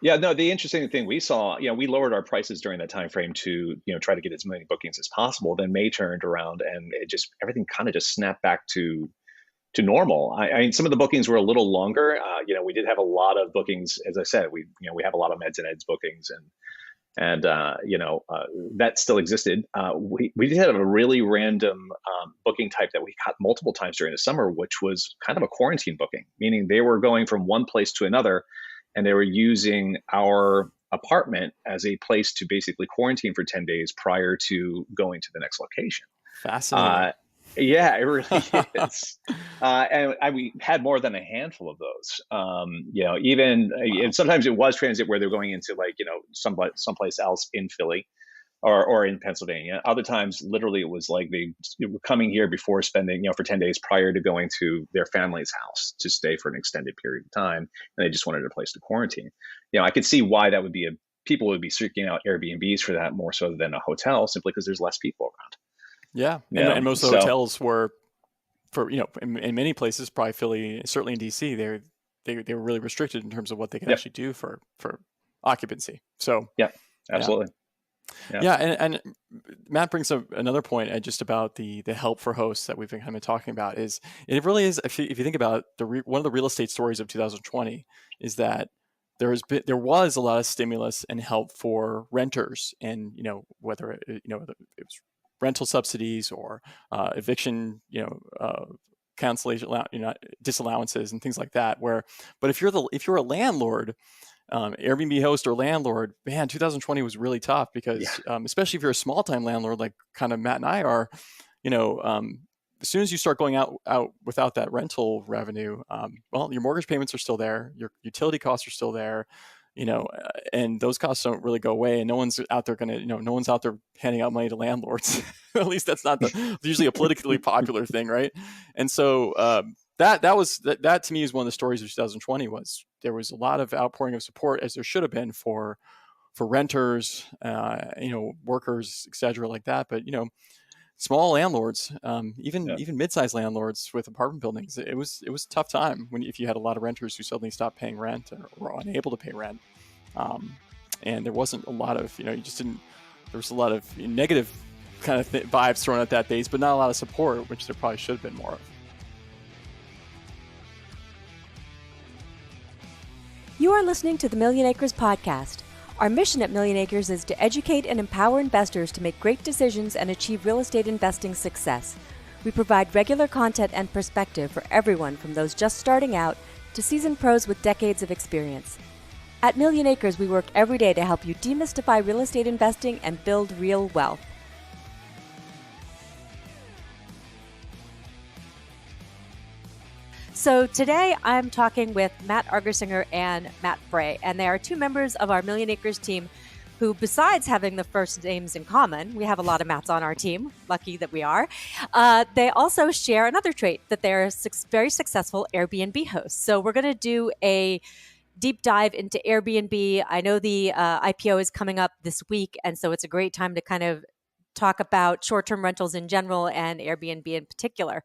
Yeah, no, the interesting thing we saw, we lowered our prices during that time frame to, try to get as many bookings as possible. Then May turned around and it just everything kind of just snapped back to normal. I mean, some of the bookings were a little longer. We did have a lot of bookings. As I said, we have a lot of meds and eds bookings, and that still existed. We did have a really random booking type that we got multiple times during the summer, which was kind of a quarantine booking, meaning they were going from one place to another, and they were using our apartment as a place to basically quarantine for 10 days prior to going to the next location. Fascinating. Uh, yeah, it really is. We had more than a handful of those. Even and Wow. sometimes it was transit where they're going into like, someplace else in Philly or in Pennsylvania. Other times, literally, it was like they were coming here before spending, for 10 days prior to going to their family's house to stay for an extended period of time. And they just wanted a place to quarantine. I could see why that would be people would be seeking out Airbnbs for that more so than a hotel, simply because there's less people around. Yeah. And most of the So hotels were for, in many places, probably Philly, certainly in DC, they were really restricted in terms of what they could yeah, actually do for occupancy. So yeah, yeah. absolutely. Yeah. Yeah, and Matt brings up another point just about the help for hosts that we've been kind of talking about. Is it really is, if you think about one of the real estate stories of 2020 is that there was a lot of stimulus and help for renters, and whether it was rental subsidies or eviction cancellation disallowances and things like that. But if you're a landlord, Airbnb host or landlord, man, 2020 was really tough because, Yeah. especially if you're a small time landlord, like kind of Matt and I are, as soon as you start going out without that rental revenue, well, your mortgage payments are still there, your utility costs are still there, and those costs don't really go away. And no one's out there no one's out there handing out money to landlords. At least that's not usually a politically popular thing, right? And so that to me is one of the stories of 2020 was there was a lot of outpouring of support, as there should have been for renters, workers, et cetera, like that. But small landlords, Yeah. even mid-sized landlords with apartment buildings, it was a tough time if you had a lot of renters who suddenly stopped paying rent or were unable to pay rent, and there wasn't a lot of you just didn't. There was a lot of negative kind of vibes thrown at that base, but not a lot of support, which there probably should have been more of. You are listening to the Millionacres Podcast. Our mission at Millionacres is to educate and empower investors to make great decisions and achieve real estate investing success. We provide regular content and perspective for everyone from those just starting out to seasoned pros with decades of experience. At Millionacres, we work every day to help you demystify real estate investing and build real wealth. So today I'm talking with Matt Argersinger and Matt Bray, and they are two members of our Millionacres team who, besides having the first names in common, we have a lot of Matts on our team, lucky that we are, they also share another trait, that they're very successful Airbnb hosts. So we're going to do a deep dive into Airbnb. I know the IPO is coming up this week, and so it's a great time to kind of talk about short-term rentals in general and Airbnb in particular.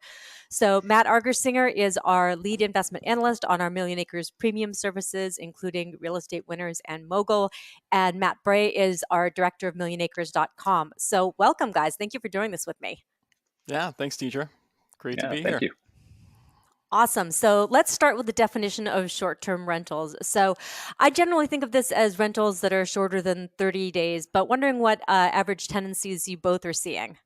So Matt Argersinger is our lead investment analyst on our Millionacres premium services, including Real Estate Winners and Mogul. And Matt Bray is our director of Millionacres.com. So welcome, guys. Thank you for doing this with me. Yeah, thanks, Deidre. Great to be Thank here. you. Awesome. So let's start with the definition of short-term rentals. So I generally think of this as rentals that are shorter than 30 days, but wondering what average tenancies you both are seeing.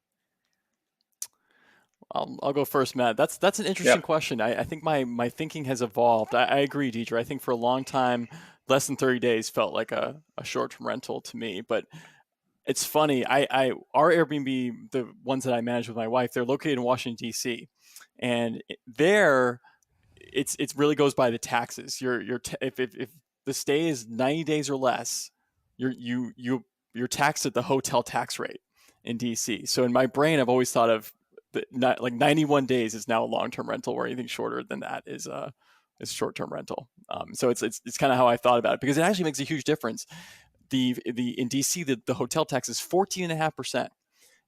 I'll go first, Matt. That's an interesting question. I think my thinking has evolved. I agree, Deidre. I think for a long time, less than 30 days felt like a short-term rental to me. But it's funny. Our Airbnb, the ones that I manage with my wife, they're located in Washington, D.C. And there, it really goes by the taxes. If the stay is 90 days or less, you're taxed at the hotel tax rate in DC. So in my brain, I've always thought of like 91 days is now a long-term rental, where anything shorter than that is a short-term rental. So it's kind of how I thought about it, because it actually makes a huge difference. In DC, the hotel tax is 14.5%.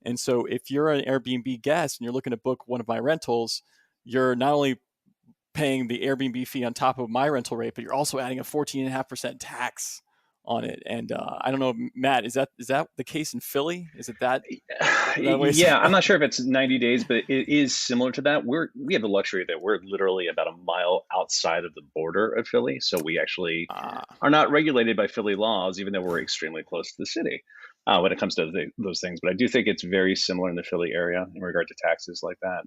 And so if you're an Airbnb guest and you're looking to book one of my rentals, you're not only paying the Airbnb fee on top of my rental rate, but you're also adding a 14.5% tax on it. And I don't know, Matt, is that the case in Philly? Is it that way? Yeah, I'm not sure if it's 90 days, but it is similar to that. We have the luxury that we're literally about a mile outside of the border of Philly, so we actually are not regulated by Philly laws, even though we're extremely close to the city when it comes to those things. But I do think it's very similar in the Philly area in regard to taxes like that.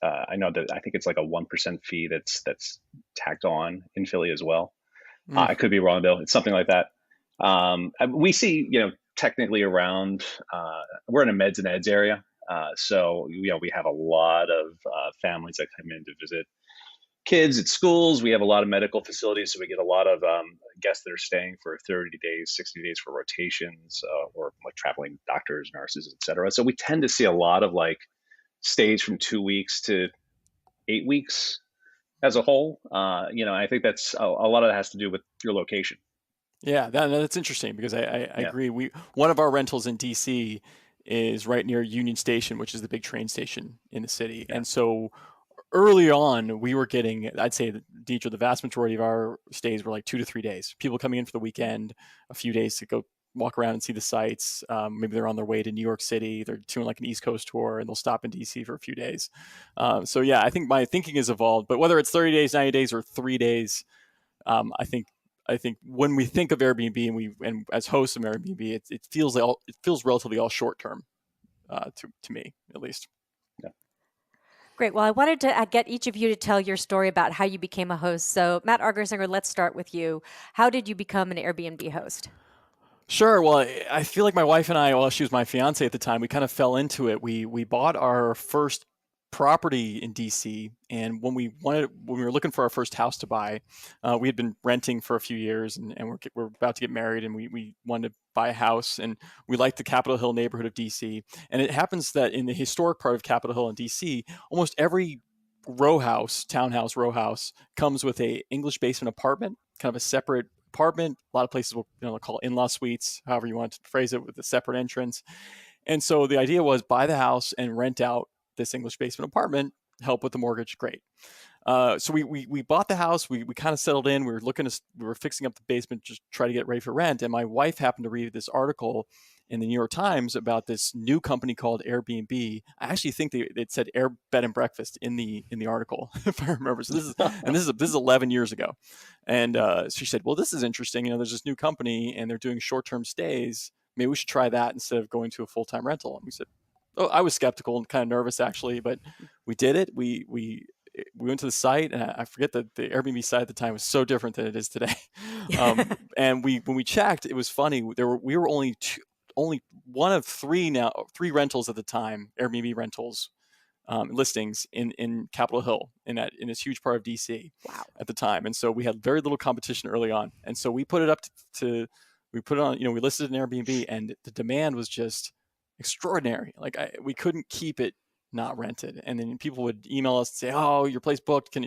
I know that I think it's like a 1% fee that's tacked on in Philly as well. I could be wrong, Bill. It's something like that. We see, technically around, we're in a meds and eds area. So, we have a lot of families that come in to visit kids at schools. We have a lot of medical facilities. So we get a lot of guests that are staying for 30 days, 60 days for rotations, or like traveling doctors, nurses, et cetera. So we tend to see a lot of like stays from 2 weeks to 8 weeks as a whole. I think that's a lot of that has to do with your location. Yeah, that's interesting because I agree. One of our rentals in DC is right near Union Station, which is the big train station in the city. Yeah. And so early on, we were getting, I'd say, Deidre, the vast majority of our stays were like 2 to 3 days. People coming in for the weekend, a few days to go walk around and see the sights. Maybe they're on their way to New York City. They're doing like an East Coast tour and they'll stop in DC for a few days. So yeah, I think my thinking has evolved. But whether it's 30 days, 90 days, or 3 days, I think when we think of Airbnb and as hosts of Airbnb, it feels relatively all short term to me at least. Yeah. Great. Well, I wanted to get each of you to tell your story about how you became a host. So Matt Argersinger, let's start with you. How did you become an Airbnb host? Sure. Well, I feel like my wife and I, she was my fiance at the time, we kind of fell into it. We bought our first property in DC, and when we were looking for our first house to buy, we had been renting for a few years, and we're about to get married, and we wanted to buy a house, and we liked the Capitol Hill neighborhood of DC. And it happens that in the historic part of Capitol Hill in DC, almost every townhouse row house comes with a English basement apartment, kind of a separate apartment. A lot of places will call it in-law suites, however you want to phrase it, with a separate entrance. And so the idea was buy the house and rent out this English basement apartment, help with the mortgage. Great. So we bought the house. We kind of settled in. We were fixing up the basement, just try to get ready for rent. And my wife happened to read this article in the New York Times about this new company called Airbnb. I actually think it said Air Bed and Breakfast in the article, if I remember. So this is 11 years ago. And she said, well, this is interesting. There's this new company and they're doing short-term stays. Maybe we should try that instead of going to a full-time rental. And we said, I was skeptical and kind of nervous actually, but we did it. We went to the site, and I forget that the Airbnb site at the time was so different than it is today. And when we checked, it was funny. We were only one of three rentals at the time, Airbnb rentals listings in Capitol Hill in this huge part of DC. Wow. At the time, and so we had very little competition early on, and so we put it up we put it on. We listed an Airbnb, and the demand was just extraordinary. Like we couldn't keep it not rented, and then people would email us and say, "Oh, your place booked. Can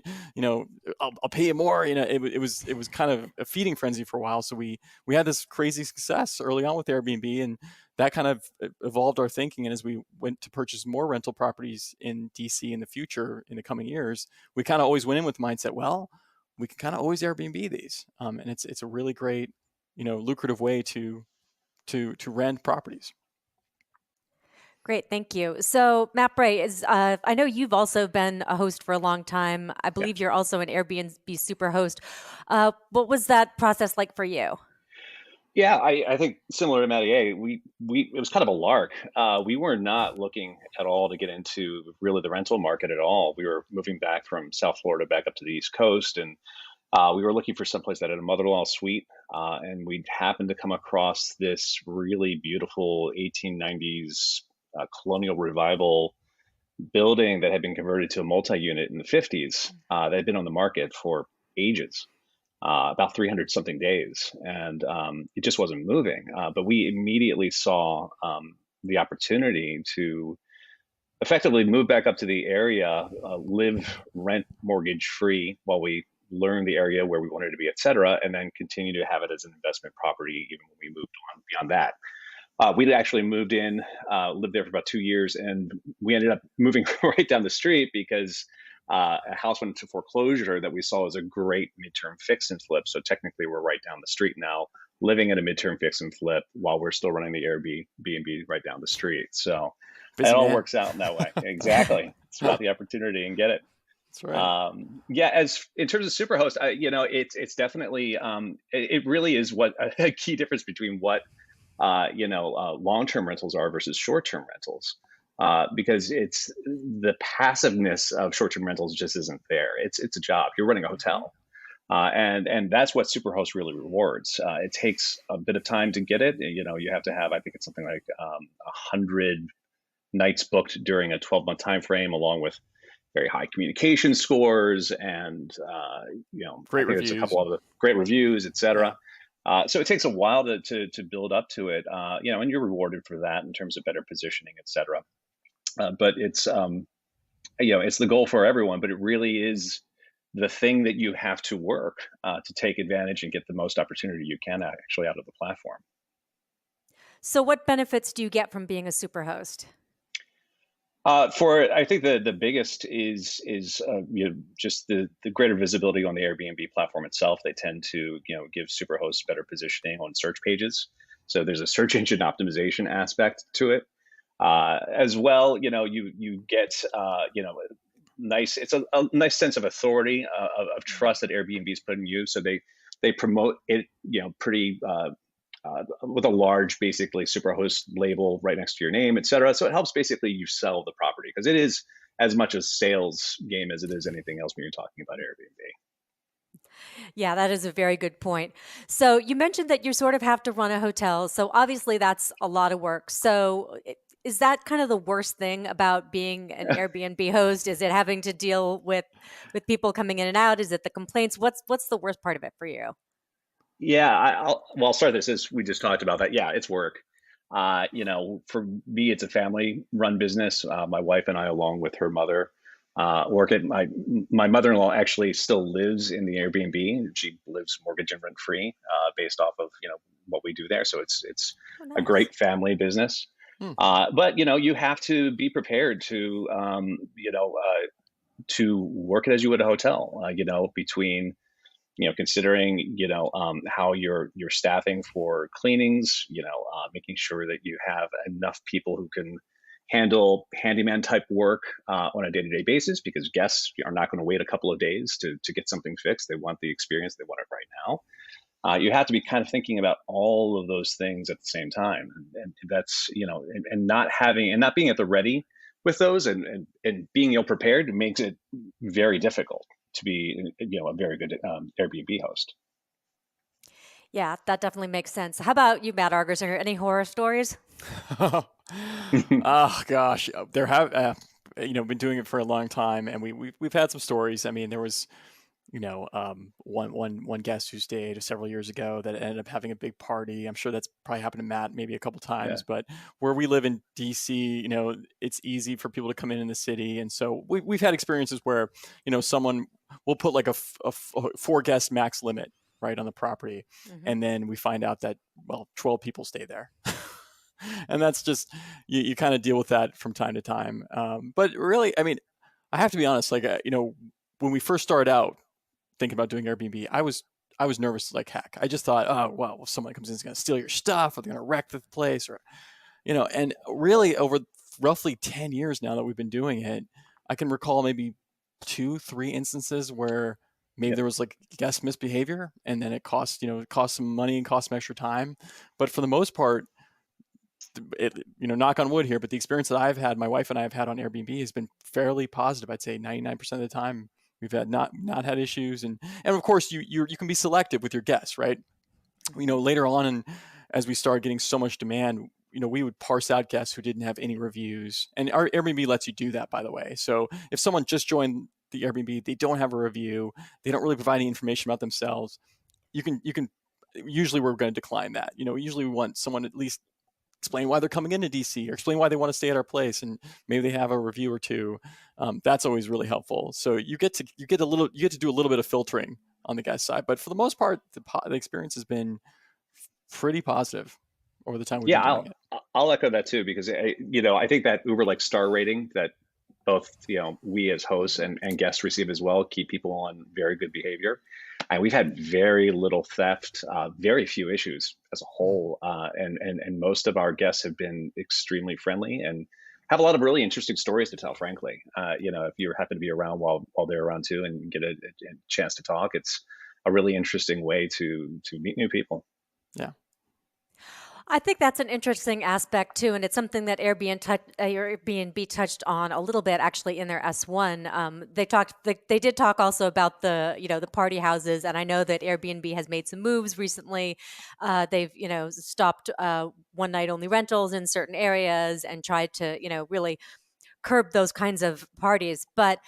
I'll pay you more." It was kind of a feeding frenzy for a while. So we had this crazy success early on with Airbnb, and that kind of evolved our thinking. And as we went to purchase more rental properties in DC in the future, in the coming years, we kind of always went in with the mindset, well, we can kind of always Airbnb these, and it's a really great, lucrative way to rent properties. Great, thank you. So Matt Bray, I know you've also been a host for a long time. I believe you're also an Airbnb super host. What was that process like for you? Yeah, I think similar to Matty A, it was kind of a lark. We were not looking at all to get into really the rental market at all. We were moving back from South Florida back up to the East Coast, and we were looking for someplace that had a mother-in-law suite, and we happened to come across this really beautiful 1890s colonial revival building that had been converted to a multi-unit in the 50s that had been on the market for ages, about 300 something days, and it just wasn't moving. But we immediately saw the opportunity to effectively move back up to the area, live rent mortgage free while we learn the area where we wanted to be, et cetera, and then continue to have it as an investment property even when we moved on beyond that. We'd actually moved in, lived there for about 2 years, and we ended up moving right down the street because a house went into foreclosure that we saw as a great midterm fix and flip. So technically we're right down the street now, living in a midterm fix and flip while we're still running the Airbnb right down the street. So Busy it all man. works out in that way. Exactly. It's about the opportunity and get it. That's right. Yeah, as in terms of Superhost, it's definitely it really is what a key difference between what long-term rentals are versus short-term rentals. Because it's the passiveness of short-term rentals just isn't there. It's a job. You're running a hotel, and that's what Superhost really rewards. It takes a bit of time to get it. You have to have, I think it's something like 100 nights booked during a 12-month time frame, along with very high communication scores and Great I think reviews. it's a couple of the great reviews, etc. So it takes a while to build up to it, and you're rewarded for that in terms of better positioning, etc. But it's it's the goal for everyone, but it really is the thing that you have to work to take advantage and get the most opportunity you can actually out of the platform. So what benefits do you get from being a Superhost? I think the biggest is just the greater visibility on the Airbnb platform itself. They tend to give Superhosts better positioning on search pages, so there's a search engine optimization aspect to it. As well, you get nice. It's a nice sense of authority, of trust that Airbnb's put in you. So they promote it, pretty with a large, basically Superhost label right next to your name, et cetera. So it helps basically you sell the property, because it is as much a sales game as it is anything else when you're talking about Airbnb. Yeah, that is a very good point. So you mentioned that you sort of have to run a hotel. So obviously that's a lot of work. So is that kind of the worst thing about being an Airbnb host? Is it having to deal with people coming in and out? Is it the complaints? What's the worst part of it for you? Yeah, I'll start this as we just talked about that. Yeah, it's work. For me, it's a family-run business. My wife and I, along with her mother, work at my mother-in-law actually still lives in the Airbnb. She lives mortgage and rent-free, based off of what we do there. So it's Oh, a nice. great family business. But you have to be prepared to work it as you would a hotel. Between considering how you're staffing for cleanings, making sure that you have enough people who can handle handyman type work on a day-to-day basis, because guests are not going to wait a couple of days to get something fixed. They want the experience. They want it right now. You have to be kind of thinking about all of those things at the same time, and that's and not being at the ready with those, and being ill prepared makes it very difficult to be a very good Airbnb host. Yeah, that definitely makes sense. How about you, Matt Argersinger? Any horror stories? Oh gosh, there have been doing it for a long time, and we've had some stories. I mean, there was one guest who stayed several years ago that ended up having a big party. I'm sure that's probably happened to Matt maybe a couple times, but where we live in DC, it's easy for people to come in the city. And so we've had experiences where, someone will put like a 4 guest max limit right on the property. Mm-hmm. And then we find out that, 12 people stay there. And that's just, you kind of deal with that from time to time. But really, I mean, I have to be honest, like, when we first started out thinking about doing Airbnb, I was nervous like heck. I just thought, oh, well, if someone comes in, is going to steal your stuff, or they're going to wreck the place, or, and really over roughly 10 years now that we've been doing it, I can recall maybe 2-3 instances where maybe there was like guest misbehavior, and then it cost some money and cost some extra time. But for the most part, knock on wood here, but the experience that I've had, my wife and I have had on Airbnb has been fairly positive. I'd say 99% of the time we've had not had issues. And of course you can be selective with your guests, right? Later on, and as we started getting so much demand, we would parse out guests who didn't have any reviews, and our Airbnb lets you do that, by the way. So if someone just joined the Airbnb, they don't have a review, they don't really provide any information about themselves, you can usually we're going to decline that. Usually we want someone at least explain why they're coming into DC, or explain why they want to stay at our place, and maybe they have a review or two. That's always really helpful. So you get to do a little bit of filtering on the guest side, but for the most part, the experience has been pretty positive over the time we've been doing it. I'll echo that too, because I think that Uber star rating that both we as hosts and guests receive as well keep people on very good behavior. And we've had very little theft, very few issues as a whole, and most of our guests have been extremely friendly and have a lot of really interesting stories to tell. Frankly, if you happen to be around while they're around too, and get a chance to talk, it's a really interesting way to meet new people. Yeah. I think that's an interesting aspect too, and it's something that Airbnb touched on a little bit actually in their S1. They did talk also about the party houses, and I know that Airbnb has made some moves recently. They've stopped one night only rentals in certain areas and tried to really curb those kinds of parties, but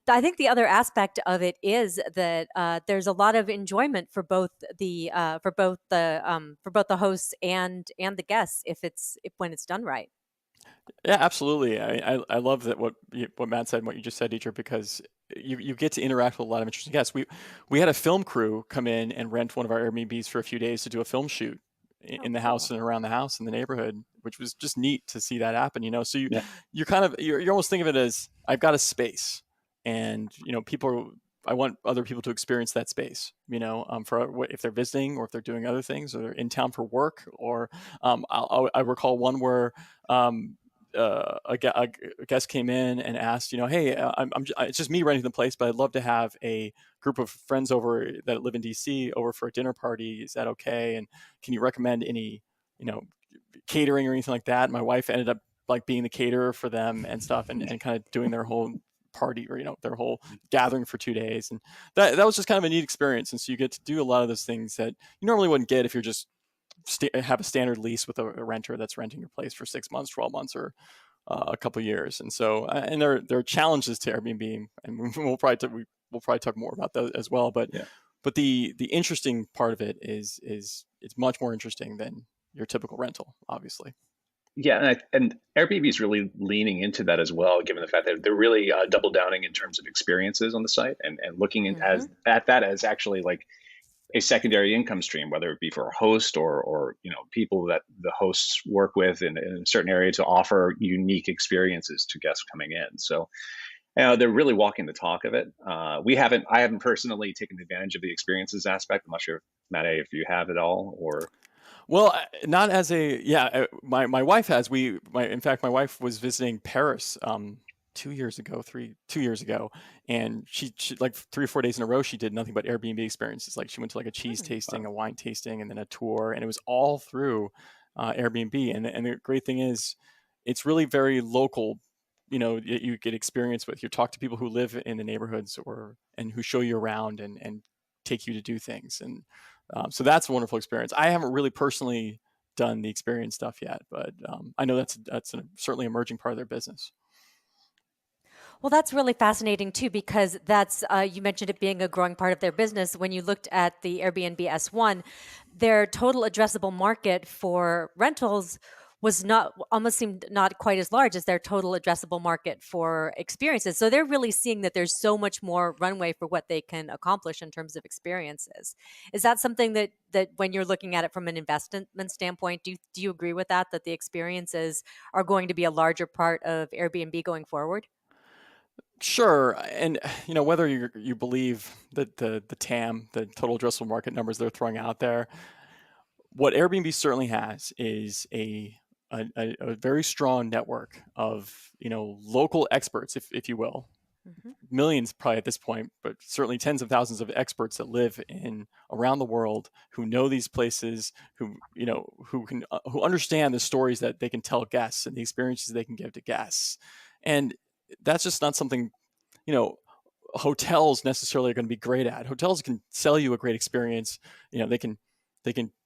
I think the other aspect of it is that there's a lot of enjoyment for both the hosts and the guests if when it's done right. Yeah, absolutely. I love that what Matt said and what you just said, Deidre, because you get to interact with a lot of interesting guests. We had a film crew come in and rent one of our Airbnbs for a few days to do a film shoot in the house and around the house in the neighborhood, which was just neat to see that happen. So you're almost thinking of it as, I've got a space, and I want other people to experience that space, for if they're visiting or if they're doing other things or they're in town for work. Or I recall one where a guest came in and asked, hey, it's just me renting the place, but I'd love to have a group of friends over that live in DC over for a dinner party. Is that okay? And can you recommend any, catering or anything like that? My wife ended up being the caterer for them and stuff, and kind of doing their whole party, or their whole gathering for 2 days, and that was just kind of a neat experience. And so you get to do a lot of those things that you normally wouldn't get if you're just have a standard lease with a renter that's renting your place for 6 months, 12 months, or a couple of years. And so, and there are challenges to Airbnb, and we'll probably talk more about that as well. But but the interesting part of it is it's much more interesting than your typical rental, obviously. Yeah, and Airbnb is really leaning into that as well, given the fact that they're really double downing in terms of experiences on the site, and looking at that as actually like a secondary income stream, whether it be for a host or people that the hosts work with in a certain area to offer unique experiences to guests coming in. So they're really walking the talk of it. I haven't personally taken advantage of the experiences aspect. I'm not sure, Matt, if you have it all or. Well, not as my wife has. In fact, my wife was visiting Paris 2 years ago, and she like 3 or 4 days in a row, she did nothing but Airbnb experiences. Like she went to like a cheese tasting, a wine tasting, and then a tour, and it was all through Airbnb. And the great thing is, it's really very local. You get experience with. You talk to people who live in the neighborhoods and who show you around and take you to do things. And so that's a wonderful experience. I haven't really personally done the experience stuff yet, but I know that's certainly emerging part of their business. Well, that's really fascinating too, because that's you mentioned it being a growing part of their business. When you looked at the Airbnb S1, their total addressable market for rentals almost seemed not quite as large as their total addressable market for experiences. So they're really seeing that there's so much more runway for what they can accomplish in terms of experiences. Is that something that when you're looking at it from an investment standpoint, do you agree with that the experiences are going to be a larger part of Airbnb going forward? Sure, and whether you believe that the TAM, the total addressable market numbers they're throwing out there, what Airbnb certainly has is a very strong network of local experts, if you will, millions probably at this point, but certainly tens of thousands of experts that live around the world, who know these places, who understand the stories that they can tell guests and the experiences they can give to guests. And that's just not something hotels necessarily are going to be great at. Hotels can sell you a great experience. They can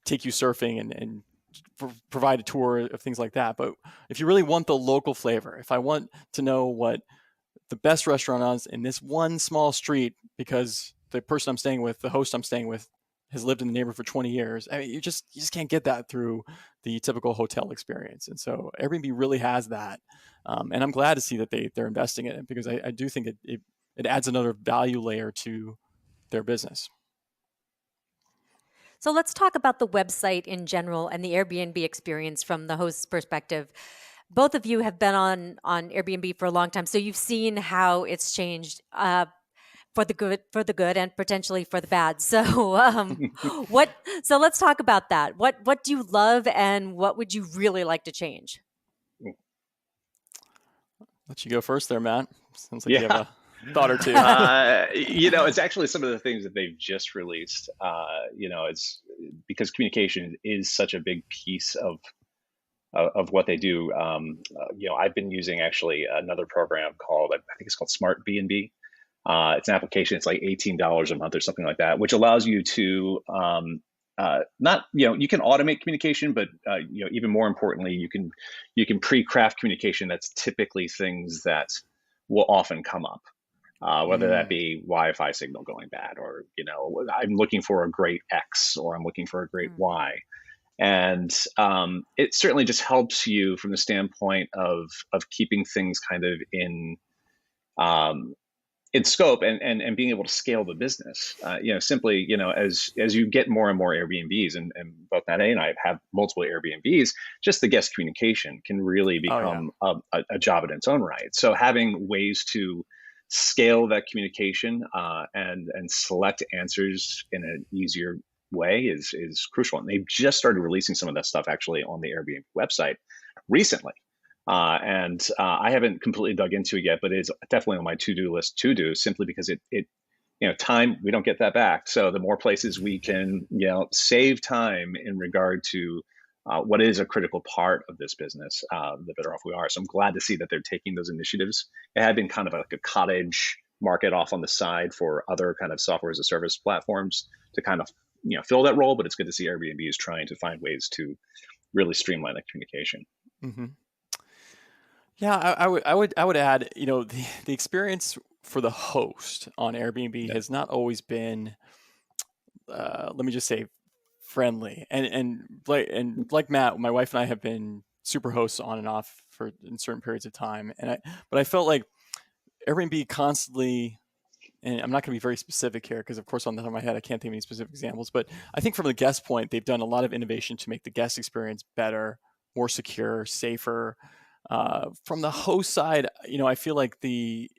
take you surfing and provide a tour of things like that. But if you really want the local flavor, if I want to know what the best restaurant is in this one small street because the person I'm staying with, the host I'm staying with, has lived in the neighborhood for 20 years. I mean, you just can't get that through the typical hotel experience. And so Airbnb really has that. And I'm glad to see that they're investing in it, because I do think it adds another value layer to their business. So let's talk about the website in general and the Airbnb experience from the host's perspective. Both of you have been on Airbnb for a long time, so you've seen how it's changed. for the good, and potentially for the bad. So, So let's talk about that. What do you love, and what would you really like to change? Let you go first there, Matt. Sounds like Yeah. you have a thought or two. It's actually some of the things that they've just released. It's because communication is such a big piece of what they do. I've been using actually another program called, I think it's called Smart B&B. It's an application. It's like $18 a month or something like that, which allows you to you can automate communication, but even more importantly, you can pre-craft communication that's typically things that will often come up, whether that be Wi-Fi signal going bad, or I'm looking for a great X, or I'm looking for a great Y. And it certainly just helps you from the standpoint of keeping things kind of in scope, and being able to scale the business. Simply, as you get more and more Airbnbs, and both Matt and I have multiple Airbnbs, just the guest communication can really become a job in its own right. So having ways to scale that communication and select answers in an easier way is crucial. And they've just started releasing some of that stuff actually on the Airbnb website recently. I haven't completely dug into it yet, but it's definitely on my to-do list to do, simply because it time, we don't get that back. So the more places we can, save time in regard to what is a critical part of this business, the better off we are. So I'm glad to see that they're taking those initiatives. It had been kind of like a cottage market off on the side for other kind of software as a service platforms to kind of, fill that role, but it's good to see Airbnb is trying to find ways to really streamline that communication. Mm-hmm. Yeah, I would add, the experience for the host on Airbnb has not always been, let me just say, friendly. And like Matt, my wife and I have been super hosts on and off in certain periods of time, but I felt like Airbnb constantly. And I'm not going to be very specific here because, of course, on the top of my head, I can't think of any specific examples. But I think from the guest point, they've done a lot of innovation to make the guest experience better, more secure, safer. From the host side, I feel like the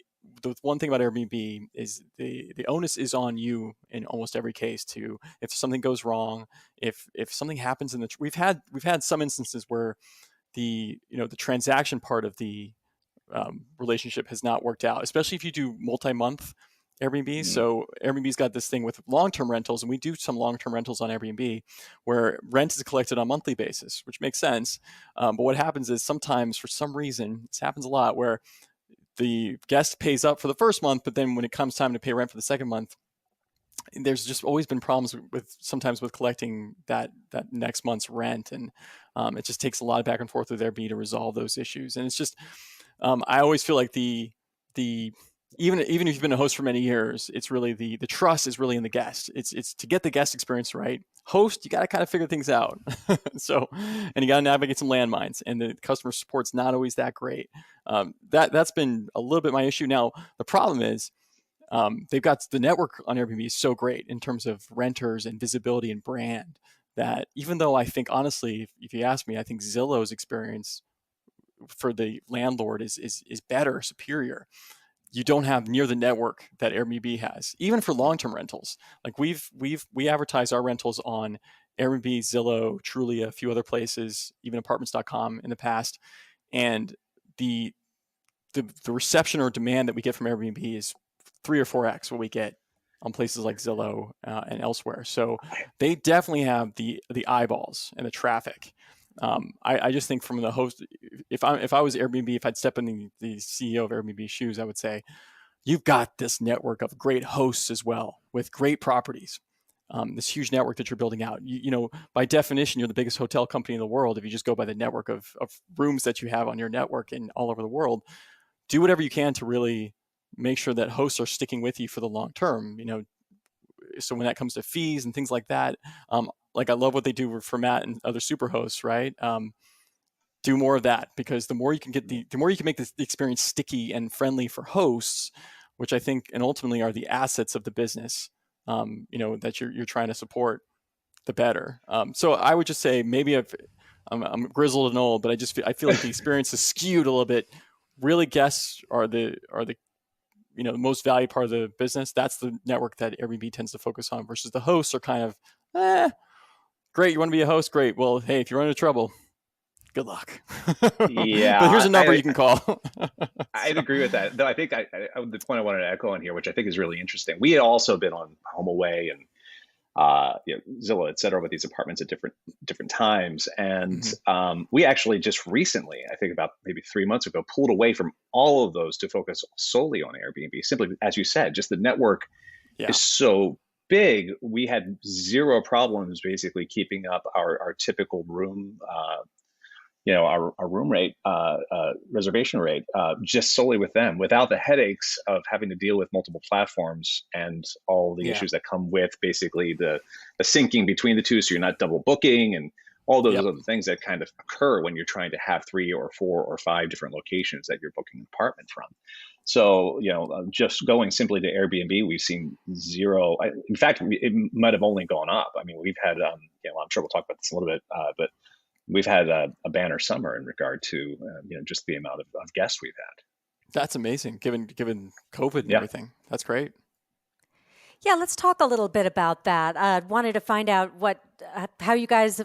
one thing about Airbnb is the onus is on you in almost every case to, if something goes wrong, if something happens we've had some instances where the transaction part of the relationship has not worked out, especially if you do multi-month Airbnb. Mm-hmm. So Airbnb's got this thing with long-term rentals, and we do some long-term rentals on Airbnb where rent is collected on a monthly basis, which makes sense. But what happens is sometimes, for some reason, this happens a lot, where the guest pays up for the first month, but then when it comes time to pay rent for the second month, there's just always been problems sometimes with collecting that next month's rent. And it just takes a lot of back and forth with Airbnb to resolve those issues. And it's just, I always feel like even if you've been a host for many years, it's really the trust is really in the guest. It's to get the guest experience right. Host, you got to kind of figure things out. So, and you got to navigate some landmines, and the customer support's not always that great. That's been a little bit my issue. Now, the problem is they've got the network on Airbnb is so great in terms of renters and visibility and brand that even though I think, honestly, if you ask me, I think Zillow's experience for the landlord is better, superior. You don't have near the network that Airbnb has, even for long-term rentals. Like we advertise our rentals on Airbnb, Zillow, Trulia, a few other places, even apartments.com in the past. And the reception or demand that we get from Airbnb is 3 or 4x what we get on places like Zillow and elsewhere. So they definitely have the eyeballs and the traffic. I just think from the host, if I was Airbnb, if I'd step in the CEO of Airbnb's shoes, I would say, you've got this network of great hosts as well with great properties. This huge network that you're building out. By definition, you're the biggest hotel company in the world. If you just go by the network of rooms that you have on your network and all over the world, do whatever you can to really make sure that hosts are sticking with you for the long term. So when that comes to fees and things like that, like I love what they do for Matt and other super hosts, right? Do more of that, because the more you can make the experience sticky and friendly for hosts, which I think and ultimately are the assets of the business, that you're trying to support, the better. So I would just say maybe I'm grizzled and old, but I feel like the experience is skewed a little bit. Really, guests are the the most valued part of the business, that's the network that Airbnb tends to focus on, versus the hosts are kind of, great, you want to be a host? Great. Well, hey, if you run into trouble, good luck. Yeah, but here's a number you can call. I'd agree with that. Though I think the point I wanted to echo on here, which I think is really interesting, we had also been on HomeAway and Zillow, et cetera, with these apartments at different times. And we actually just recently, I think about maybe 3 months ago, pulled away from all of those to focus solely on Airbnb. Simply, as you said, just the network is so big. We had zero problems basically keeping up our typical room, our room rate, reservation rate, just solely with them, without the headaches of having to deal with multiple platforms and all the issues that come with basically the syncing between the two, so you're not double booking and all those other things that kind of occur when you're trying to have 3 or 4 or 5 different locations that you're booking an apartment from. So, just going simply to Airbnb, we've seen zero. In fact, it might have only gone up. I mean, we've had, I'm sure we'll talk about this a little bit, but we've had a banner summer in regard to, just the amount of guests we've had. That's amazing, given COVID and everything. That's great. Yeah, let's talk a little bit about that. I wanted to find out how you guys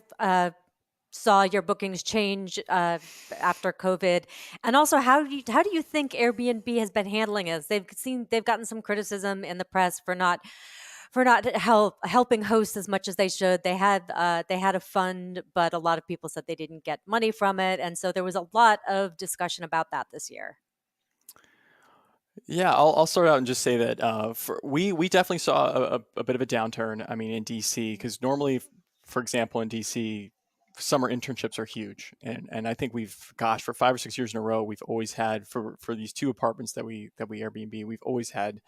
saw your bookings change after COVID, and also how do you think Airbnb has been handling it? They've gotten some criticism in the press for not helping hosts as much as they should. They had a fund, but a lot of people said they didn't get money from it, and so there was a lot of discussion about that this year. Yeah, I'll start out and just say that we definitely saw a bit of a downturn. I mean, in DC, because normally, for example, in DC, summer internships are huge, and I think for 5 or 6 years in a row, we've always had for these 2 apartments that we Airbnb, we've always had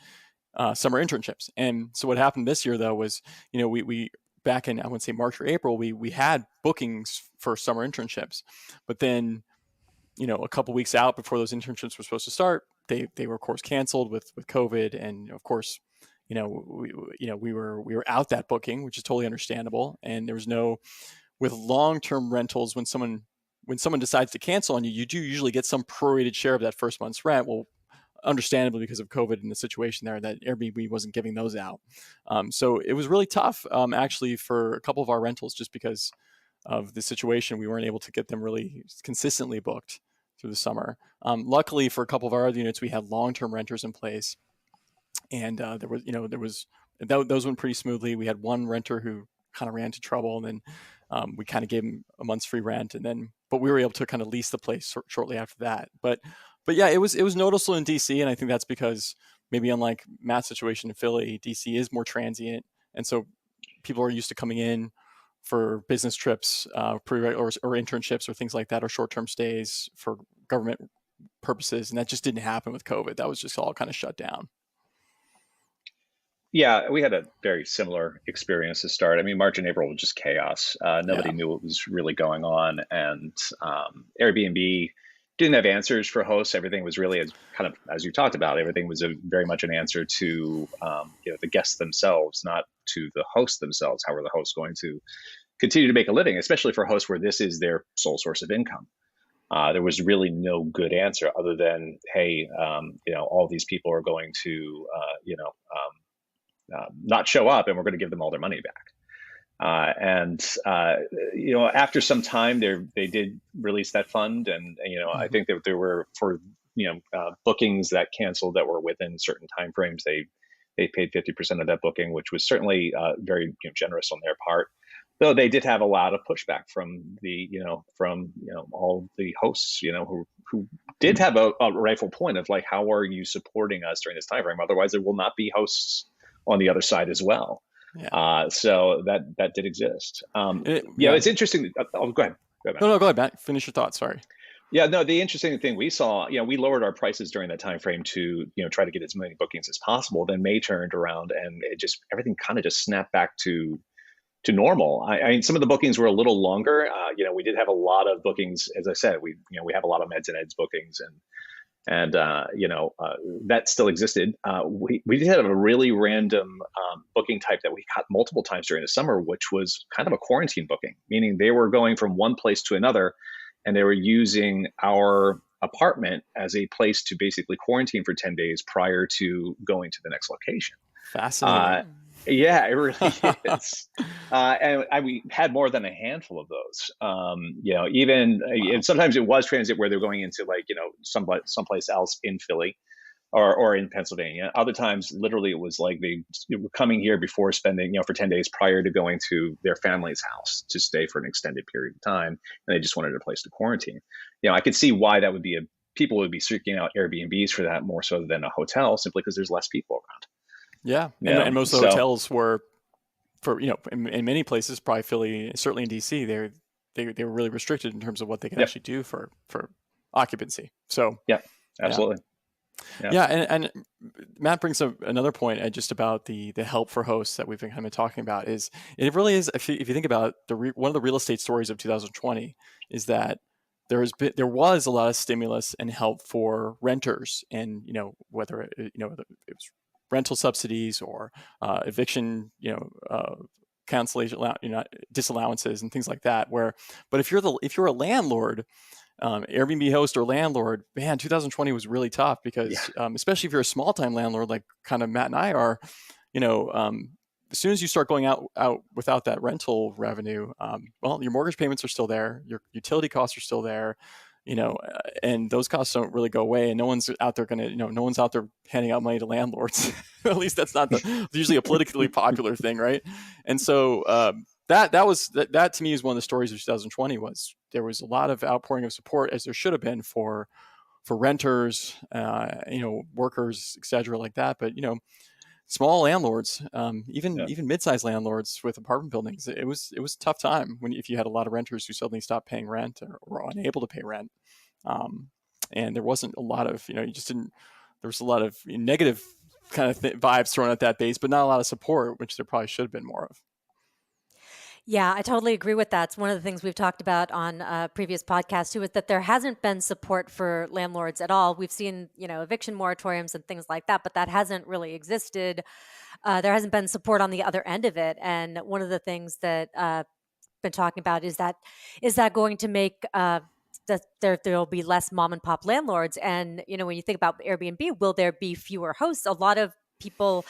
summer internships. And so what happened this year though was, we back in, I wouldn't say March or April, we had bookings for summer internships, but then, a couple weeks out before those internships were supposed to start, they were of course canceled with COVID. And of course, we were out that booking, which is totally understandable. And there was with long-term rentals, when someone decides to cancel on you, you do usually get some prorated share of that first month's rent. Well, understandably, because of COVID and the situation there, that Airbnb wasn't giving those out. So it was really tough, actually, for a couple of our rentals, just because of the situation. We weren't able to get them really consistently booked through the summer. Luckily, for a couple of our other units, we had long-term renters in place, and those went pretty smoothly. We had one renter who kind of ran into trouble, and then we kind of gave him a month's free rent, but we were able to kind of lease the place shortly after that. But yeah, it was noticeable in DC, and I think that's because maybe unlike Matt's situation in Philly, DC is more transient, and so people are used to coming in for business trips, or internships or things like that, or short-term stays for government purposes, and that just didn't happen with COVID. That was just all kind of shut down. Yeah, we had a very similar experience to start. I mean, March and April was just chaos. Nobody knew what was really going on, and Airbnb didn't have answers for hosts. Everything was really, as you talked about, everything was very much an answer to the guests themselves, not to the hosts themselves. How are the hosts going to continue to make a living, especially for hosts where this is their sole source of income? There was really no good answer other than, hey, all these people are going to, not show up, and we're going to give them all their money back. After some time, they did release that fund, and I think that there were for bookings that canceled that were within certain timeframes, they paid 50% of that booking, which was certainly very generous on their part. Though they did have a lot of pushback from all the hosts, who did have a rightful point of like, how are you supporting us during this time frame? Otherwise, there will not be hosts on the other side as well. Yeah. So that did exist. It's interesting. Oh, go ahead. No, go ahead, Matt. Finish your thoughts. Sorry. Yeah, no, the interesting thing we saw, we lowered our prices during that time frame to, try to get as many bookings as possible. Then May turned around, and everything kind of just snapped back to normal. I mean, some of the bookings were a little longer. We did have a lot of bookings. As I said, we have a lot of meds and eds bookings, and that still existed. We did have a really random booking type that we got multiple times during the summer, which was kind of a quarantine booking, meaning they were going from one place to another, and they were using our apartment as a place to basically quarantine for 10 days prior to going to the next location. Fascinating. Yeah, it really is. And we had more than a handful of those. Even and sometimes it was transit where they're going into someplace else in Philly or in Pennsylvania. Other times, literally, it was like they were coming here before spending, for 10 days prior to going to their family's house to stay for an extended period of time. And they just wanted a place to quarantine. I could see why that would be people would be seeking out Airbnbs for that more so than a hotel, simply because there's less people around. Yeah. And most of the hotels were, in many places, probably Philly, certainly in DC, they were really restricted in terms of what they could actually do for occupancy. So yeah, absolutely. Yeah, and Matt brings up another point just about the help for hosts that we've been kind of talking about. Is it really is, if you think about one of the real estate stories of 2020 is that there was a lot of stimulus and help for renters, and whether it was rental subsidies or eviction cancellation disallowances and things like that. But if you're a landlord, Airbnb host or landlord, man, 2020 was really tough because especially if you're a small time landlord like kind of Matt and I are, as soon as you start going out without that rental revenue, well, your mortgage payments are still there, your utility costs are still there, and those costs don't really go away, and no one's out there handing out money to landlords. At least that's not usually a politically popular thing, right? And so that to me is one of the stories of 2020 was there was a lot of outpouring of support, as there should have been for renters, workers, et cetera, like that. But small landlords, even mid-sized landlords with apartment buildings, it was a tough time if you had a lot of renters who suddenly stopped paying rent or were unable to pay rent, and there wasn't a lot of there was a lot of negative kind of vibes thrown at that base, but not a lot of support, which there probably should have been more of. Yeah, I totally agree with that. It's one of the things we've talked about on previous podcasts too, is that there hasn't been support for landlords at all. We've seen, eviction moratoriums and things like that, but that hasn't really existed. There hasn't been support on the other end of it. And one of the things that been talking about is that going to make that there'll be less mom and pop landlords. And when you think about Airbnb, will there be fewer hosts? A lot of people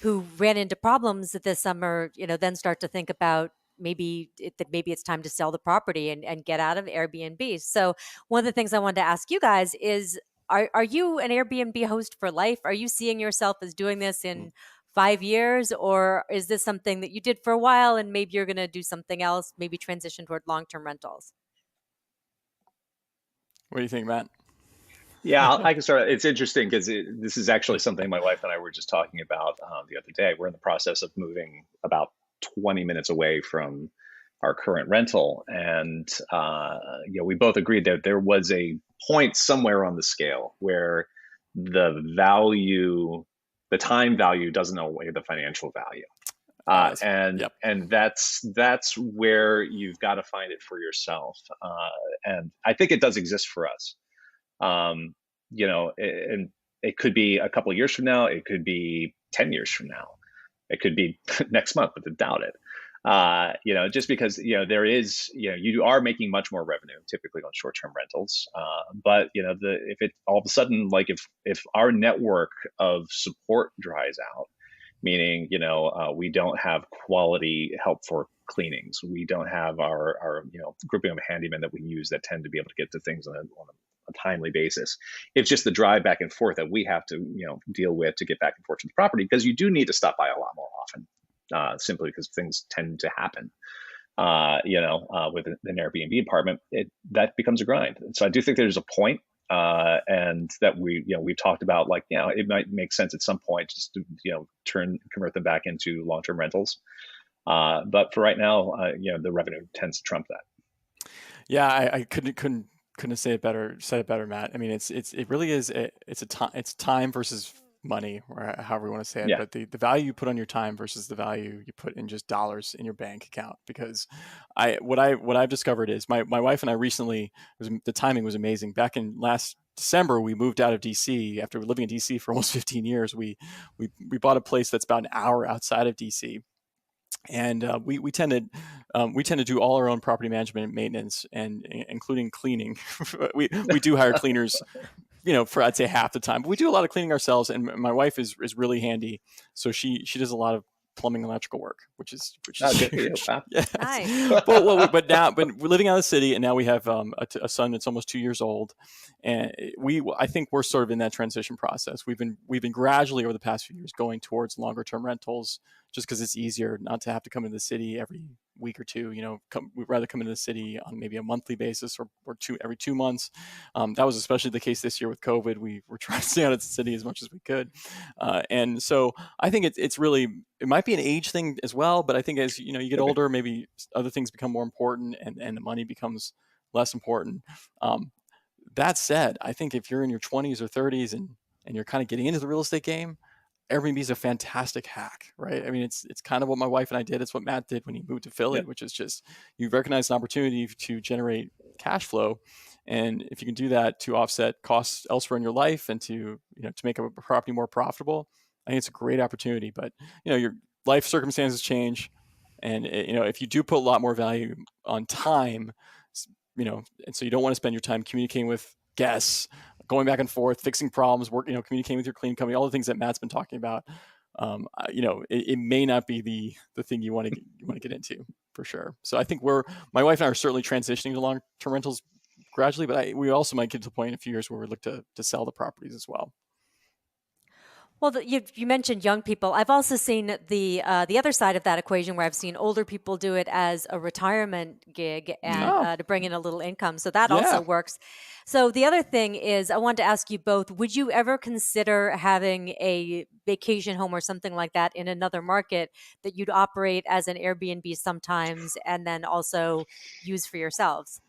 who ran into problems this summer, then start to think about maybe it's time to sell the property and get out of Airbnb. So one of the things I wanted to ask you guys is, are you an Airbnb host for life? Are you seeing yourself as doing this in 5 years, or is this something that you did for a while and maybe you're going to do something else, maybe transition toward long-term rentals? What do you think, Matt? Yeah, I can start. It's interesting because this is actually something my wife and I were just talking about the other day. We're in the process of moving about 20 minutes away from our current rental. And, we both agreed that there was a point somewhere on the scale where the time value doesn't outweigh the financial value. And that's where you've got to find it for yourself. And I think it does exist for us. And it could be a couple of years from now, it could be 10 years from now. It could be next month, but I doubt it. Just because, there is, you are making much more revenue typically on short-term rentals. But, if it all of a sudden, like if our network of support dries out, meaning, we don't have quality help for cleanings, we don't have our grouping of handymen that we use that tend to be able to get to things on a timely basis. It's just the drive back and forth that we have to, deal with to get back and forth to the property, because you do need to stop by a lot more often, simply because things tend to happen. With an Airbnb apartment, that becomes a grind. And so I do think there's a point, and that we've talked about, like, it might make sense at some point just to, convert them back into long-term rentals. But for right now, the revenue tends to trump that. Yeah, I couldn't have said it better, Matt. I mean, it really is. It's time versus money, or however you want to say it. Yeah. But the value you put on your time versus the value you put in just dollars in your bank account. Because what I've discovered is my wife and I recently, the timing was amazing. Back in last December, we moved out of DC after living in DC for almost 15 years. We bought a place that's about an hour outside of DC. And we tend to do all our own property management and maintenance, and including cleaning. we do hire cleaners, for I'd say half the time, but we do a lot of cleaning ourselves. And my wife is really handy, so she does a lot of plumbing, electrical work, which is good for you. Wow. Yes. Nice. but we're living out of the city, and now we have a son that's almost 2 years old, and I think we're sort of in that transition process. We've been gradually over the past few years going towards longer term rentals, just because it's easier not to have to come into the city every week or two. We'd rather come into the city on maybe a monthly basis or every 2 months. That was especially the case this year with COVID. We were trying to stay out of the city as much as we could. And so I think it might be an age thing as well, but I think as you get older, maybe other things become more important, and the money becomes less important. That said, I think if you're in your 20s or 30s and you're kind of getting into the real estate game, Airbnb is a fantastic hack, right? I mean, it's kind of what my wife and I did. It's what Matt did when he moved to Philly, which is just you recognize an opportunity to generate cash flow, and if you can do that to offset costs elsewhere in your life and to make a property more profitable, I think it's a great opportunity. But your life circumstances change, and if you do put a lot more value on time, and so you don't want to spend your time communicating with guests, going back and forth, fixing problems, communicating with your cleaning company, all the things that Matt's been talking about. It may not be the thing you want to get into, for sure. So I think my wife and I are certainly transitioning to long-term rentals gradually, but we also might get to the point in a few years where we look to sell the properties as well. Well, you mentioned young people. I've also seen the other side of that equation, where I've seen older people do it as a retirement gig and to bring in a little income. So that also works. So the other thing is, I wanted to ask you both, would you ever consider having a vacation home or something like that in another market that you'd operate as an Airbnb sometimes and then also use for yourselves?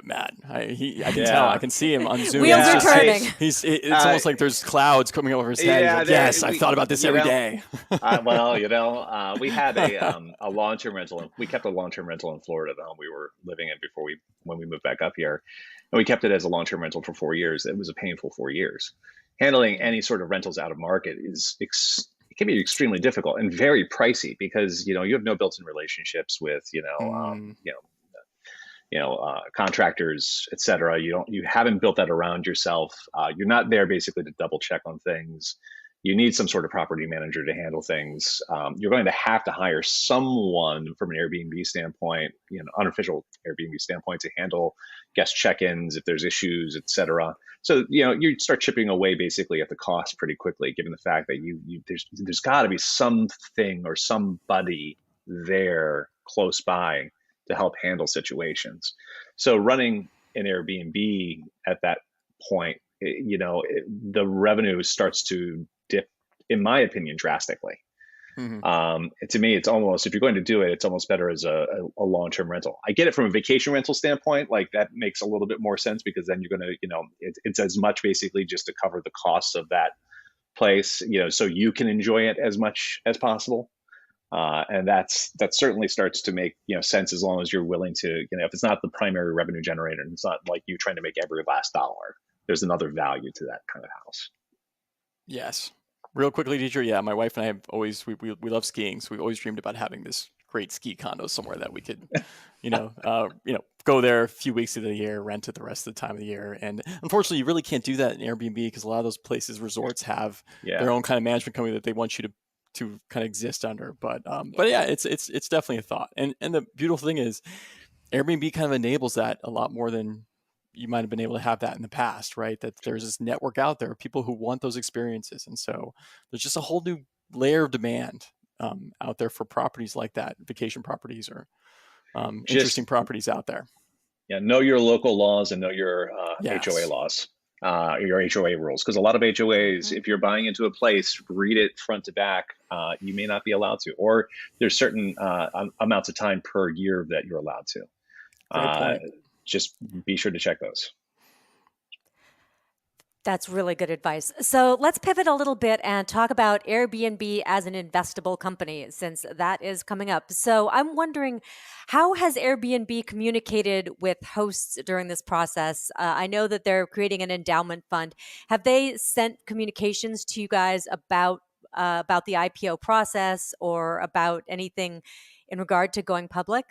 Matt, I can tell. I can see him on Zoom. Wheels are turning. It's almost like there's clouds coming over his head. Yeah, like, yes, I've thought about this every day. We had a long-term rental. We kept a long-term rental in Florida, the home we were living in when we moved back up here, and we kept it as a long-term rental for 4 years. It was a painful 4 years. Handling any sort of rentals out of market it can be extremely difficult and very pricey, because you have no built-in relationships with contractors, et cetera. You haven't built that around yourself. You're not there basically to double check on things. You need some sort of property manager to handle things. You're going to have to hire someone from an Airbnb standpoint, unofficial Airbnb standpoint, to handle guest check-ins if there's issues, et cetera. So, you start chipping away basically at the cost pretty quickly, given the fact that there's got to be something or somebody there close by to help handle situations. So running an Airbnb at that point, the revenue starts to dip, in my opinion, drastically. Mm-hmm. To me, it's almost, if you're going to do it, it's almost better as a long-term rental. I get it from a vacation rental standpoint, like that makes a little bit more sense, because then you're going to, it's as much basically just to cover the costs of that place, so you can enjoy it as much as possible. And that certainly starts to make sense, as long as you're willing to, if it's not the primary revenue generator, and it's not like you trying to make every last dollar, there's another value to that kind of house. Yes. Real quickly, Deidre, yeah, my wife and I have always, we love skiing, so we've always dreamed about having this great ski condo somewhere that we could, go there a few weeks of the year, rent it the rest of the time of the year. And unfortunately, you really can't do that in Airbnb, because a lot of those places, resorts, have their own kind of management company that they want you to kind of exist under. But yeah, it's definitely a thought. And the beautiful thing is, Airbnb kind of enables that a lot more than you might have been able to have that in the past, right? That there's this network out there of people who want those experiences. And so there's just a whole new layer of demand out there for properties like that, vacation properties or interesting properties out there. Yeah, know your local laws and know your HOA laws, your HOA rules. Because a lot of HOAs, if you're buying into a place, read it front to back. You may not be allowed to, or there's certain amounts of time per year that you're allowed to. Just be sure to check those. That's really good advice. So let's pivot a little bit and talk about Airbnb as an investable company, since that is coming up. So I'm wondering, how has Airbnb communicated with hosts during this process? I know that they're creating an endowment fund. Have they sent communications to you guys about about the IPO process or about anything in regard to going public?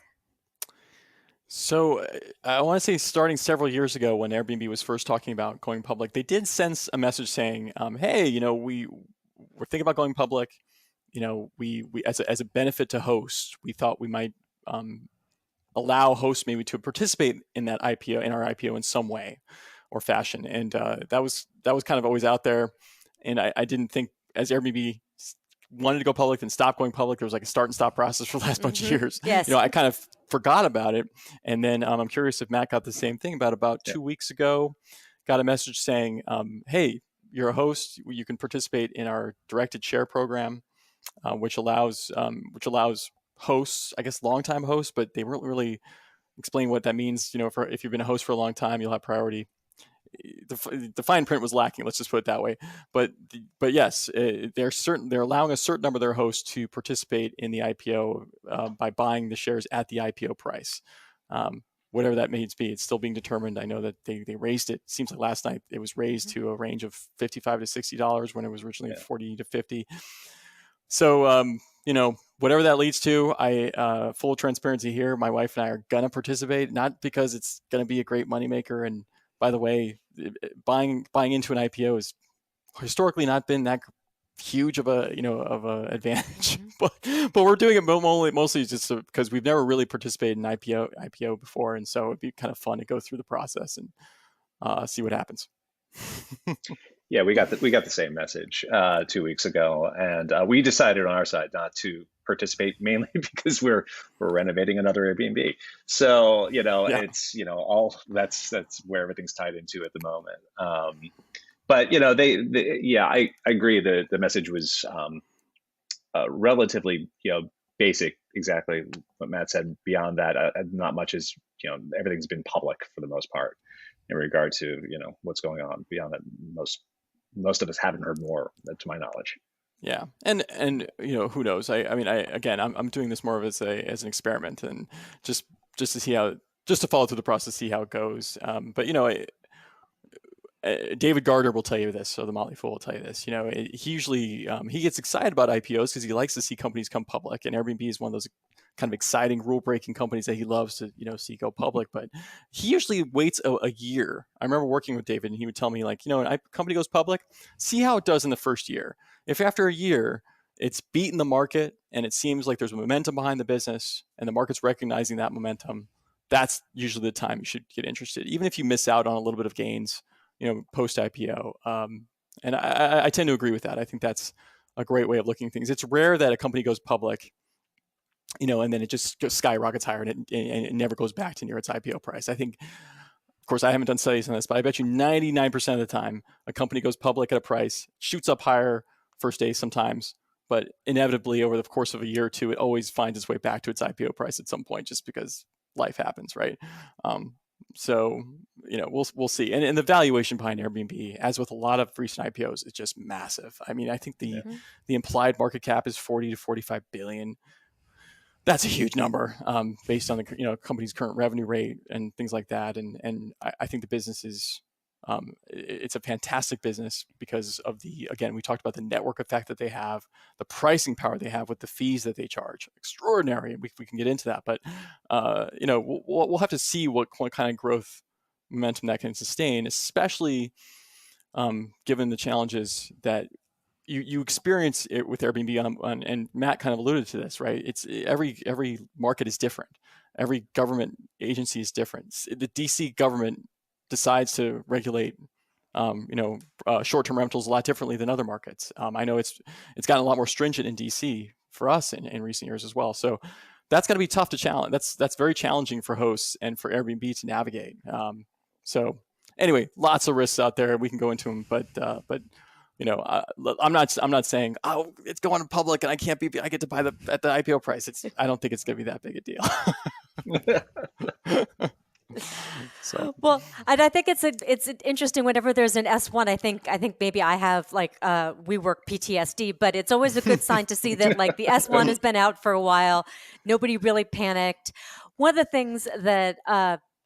So I want to say starting several years ago when Airbnb was first talking about going public, they did send a message saying, hey, we're thinking about going public. We as a benefit to hosts, we thought we might allow hosts maybe to participate in that IPO, in our IPO in some way or fashion. And that was kind of always out there. And I didn't think, as Airbnb wanted to go public and stop going public, there was like a start and stop process for the last bunch of years. Yes. I kind of forgot about it. And then I'm curious if Matt got the same thing about 2 weeks ago, got a message saying, hey, you're a host, you can participate in our directed share program, which allows hosts, I guess longtime hosts, but they weren't really explain what that means. If you've been a host for a long time, you'll have priority. The fine print was lacking. Let's just put it that way. But yes, they're allowing a certain number of their hosts to participate in the IPO by buying the shares at the IPO price. Whatever that means be, it's still being determined. I know that they raised it. Seems like last night it was raised to a range of $55 to $60 when it was originally $40 to $50. So whatever that leads to, I full transparency here, my wife and I are gonna participate, not because it's gonna be a great moneymaker. And by the way, buying into an IPO has historically not been that huge of a advantage, but we're doing it mostly just because we've never really participated in IPO before, and so it'd be kind of fun to go through the process and see what happens. Yeah, we got the same message 2 weeks ago, and we decided on our side not to participate, mainly because we're renovating another Airbnb. So it's all that's where everything's tied into at the moment. But I agree. The message was relatively basic, exactly what Matt said. Beyond that, not much is everything's been public for the most part in regard to what's going on. Beyond that, most of us haven't heard more, to my knowledge. Yeah, and who knows? I'm doing this more of as an experiment and just to see just to follow through the process, see how it goes. But David Gardner will tell you this, so the Motley Fool will tell you this. He usually he gets excited about IPOs because he likes to see companies come public, and Airbnb is one of those kind of exciting, rule-breaking companies that he loves to see go public. But he usually waits a year. I remember working with David, and he would tell me a company goes public, see how it does in the first year. If after a year it's beaten the market and it seems like there's momentum behind the business and the market's recognizing that momentum, that's usually the time you should get interested, even if you miss out on a little bit of gains post IPO. And I tend to agree with that. I think that's a great way of looking at things. It's rare that a company goes public, and then it just skyrockets higher and it never goes back to near its IPO price. I think, of course, I haven't done studies on this, but I bet you 99% of the time a company goes public at a price, shoots up higher first day sometimes, but inevitably over the course of a year or two, it always finds its way back to its IPO price at some point, just because life happens, right? So we'll see. And the valuation behind Airbnb, as with a lot of recent IPOs, is just massive. I mean, I think the implied market cap is 40 to 45 billion. That's a huge number based on the company's current revenue rate and things like that. And I think the business is it's a fantastic business because of we talked about the network effect that they have, the pricing power they have with the fees that they charge. Extraordinary. We can get into that, but we'll have to see what kind of growth momentum that can sustain, especially given the challenges that you experience it with Airbnb and Matt kind of alluded to this, right? It's every market is different. Every government agency is different. The DC government decides to regulate, short-term rentals a lot differently than other markets. I know it's gotten a lot more stringent in DC for us in recent years as well. So that's going to be tough to challenge. That's very challenging for hosts and for Airbnb to navigate. So anyway, lots of risks out there. We can go into them, but I'm not saying it's going public and I get to buy at the IPO price. I don't think it's going to be that big a deal. So. Well, and I think it's interesting whenever there's an S1. I think maybe I have WeWork PTSD, but it's always a good sign to see that the S1 has been out for a while. Nobody really panicked. One of the things that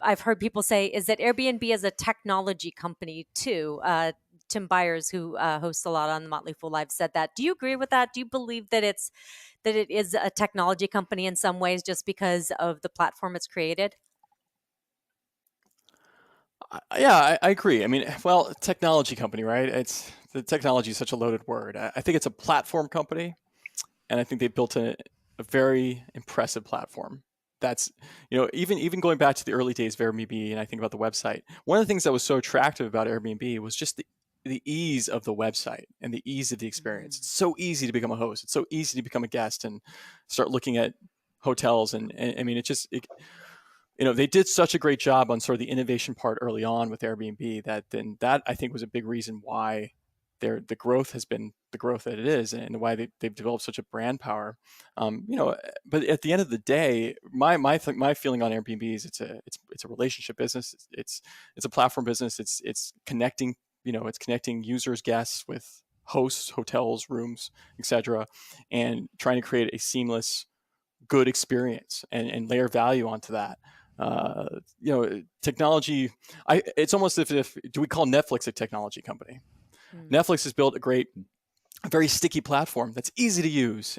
I've heard people say is that Airbnb is a technology company too. Tim Byers, who hosts a lot on the Motley Fool Live, said that. Do you agree with that? Do you believe that it is a technology company in some ways just because of the platform it's created? Yeah, I agree. I mean, well, technology company, right? The technology is such a loaded word. I think it's a platform company, and I think they built a very impressive platform. That's, even going back to the early days of Airbnb, and I think about the website. One of the things that was so attractive about Airbnb was just the ease of the website and the ease of the experience. It's so easy to become a host. It's so easy to become a guest and start looking at hotels. And I mean, they did such a great job on sort of the innovation part early on with Airbnb that I think was a big reason why the growth has been the growth that it is, and why they've developed such a brand power. But at the end of the day, my feeling on Airbnb is it's a relationship business. It's a platform business. It's connecting, it's connecting users, guests with hosts, hotels, rooms, etc., and trying to create a seamless, good experience and layer value onto that. Technology. It's almost if do we call Netflix a technology company? Netflix has built a very sticky platform that's easy to use,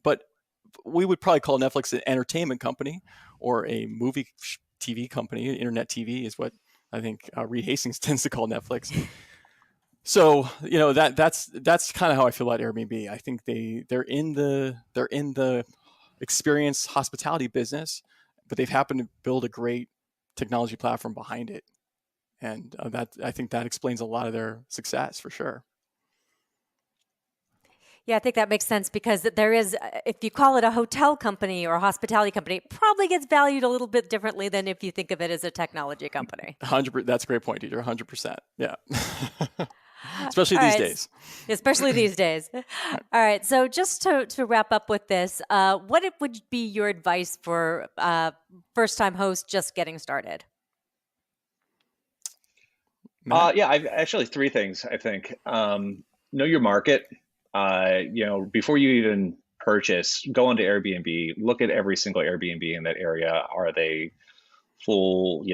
but we would probably call Netflix an entertainment company or a movie TV company. Internet TV is what I think Reed Hastings tends to call Netflix. So that's kind of how I feel about Airbnb. I think they're in the experience hospitality business, but they've happened to build a great technology platform behind it. And I think that explains a lot of their success for sure. Yeah, I think that makes sense because there is, if you call it a hotel company or a hospitality company, it probably gets valued a little bit differently than if you think of it as a technology company. 100%. That's a great point, Deidre. 100%. Yeah. Especially these days. Especially these days. All right. So just to wrap up with this, what would be your advice for first-time hosts just getting started? I've actually three things, I think. Know your market. Before you even purchase, go onto Airbnb, look at every single Airbnb in that area. Are they full,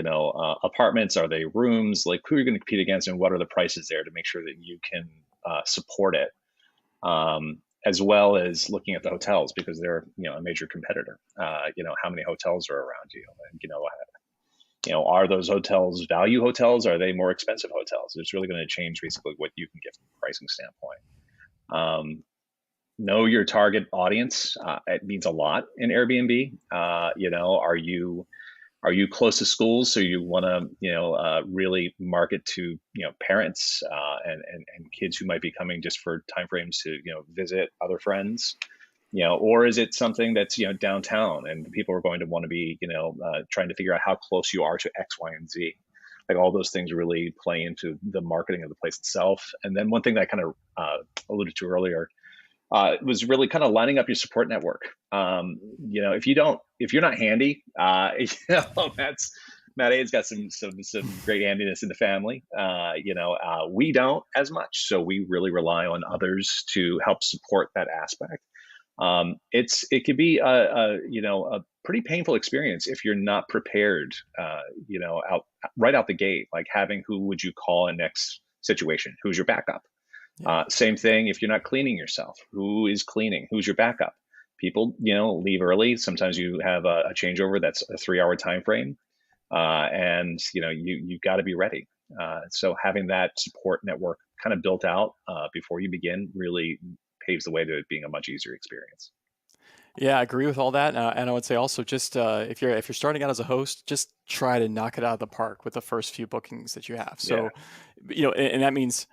apartments? Are they rooms? Like, who are you going to compete against, and what are the prices there to make sure that you can support it? As well as looking at the hotels, because they're, a major competitor. How many hotels are around you? And, are those hotels value hotels? Are they more expensive hotels? It's really going to change basically what you can get from a pricing standpoint. Know your target audience. It means a lot in Airbnb. Are you close to schools? So you want to, really market to, parents and kids who might be coming just for timeframes to, visit other friends. Or is it something that's, downtown and people are going to want to be, trying to figure out how close you are to X, Y, and Z. Like, all those things really play into the marketing of the place itself. And then one thing that I kind of alluded to earlier was really kind of lining up your support network. If you're not handy, Matt A's got some great handiness in the family. We don't as much, so we really rely on others to help support that aspect. It could be a pretty painful experience if you're not prepared, right out the gate, like having who would you call in next situation? Who's your backup? Yeah. Same thing if you're not cleaning yourself. Who is cleaning? Who's your backup? People, leave early. Sometimes you have a changeover that's a 3-hour time frame, and you've got to be ready. So having that support network kind of built out before you begin really paves the way to it being a much easier experience. Yeah, I agree with all that, and I would say also just if you're starting out as a host, just try to knock it out of the park with the first few bookings that you have. So, and that means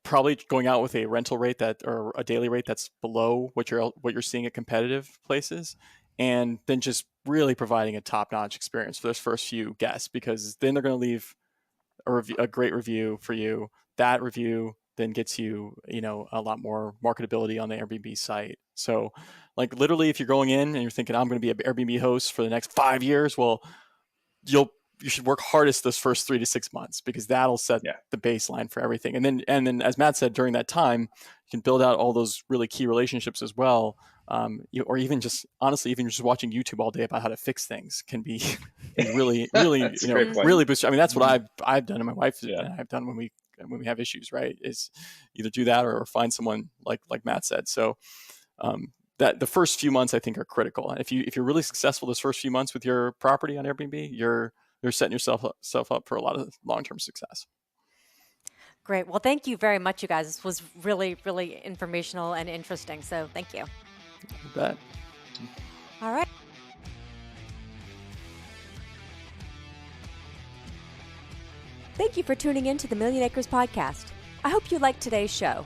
probably going out with a rental rate or a daily rate that's below what you're seeing at competitive places, and then just really providing a top-notch experience for those first few guests, because then they're going to leave a great review for you. That review then gets you, a lot more marketability on the Airbnb site. So, like, literally, if you're going in and you're thinking, I'm going to be an Airbnb host for the next 5 years, well, you should work hardest those first 3 to 6 months, because that'll set the baseline for everything. And then, as Matt said, during that time, you can build out all those really key relationships as well. Or even just watching YouTube all day about how to fix things can be really, really, really boost. I mean, that's what I've done, and my wife and I've done when we when we have issues, right? Is either do that or find someone like Matt said. So that the first few months I think are critical. And if you're really successful this first few months with your property on Airbnb, you're setting yourself up for a lot of long-term success. Great. Well, thank you very much, you guys. This was really, really informational and interesting. So thank you. You bet. All right. Thank you for tuning in to the Millionacres Podcast. I hope you liked today's show.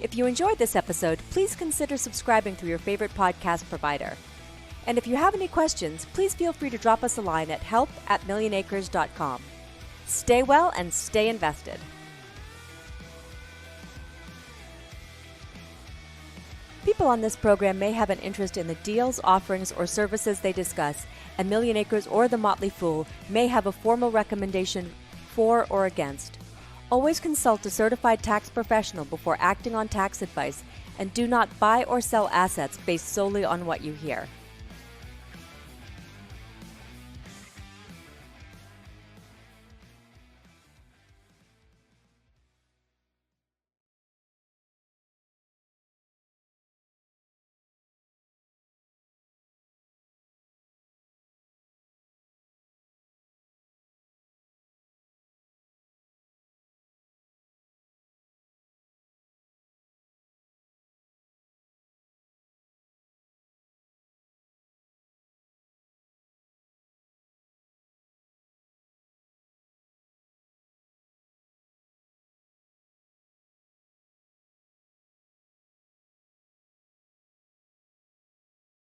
If you enjoyed this episode, please consider subscribing through your favorite podcast provider. And if you have any questions, please feel free to drop us a line at help@millionacres.com. Stay well and stay invested. People on this program may have an interest in the deals, offerings, or services they discuss, and Millionacres or the Motley Fool may have a formal recommendation for or against. Always consult a certified tax professional before acting on tax advice, and do not buy or sell assets based solely on what you hear.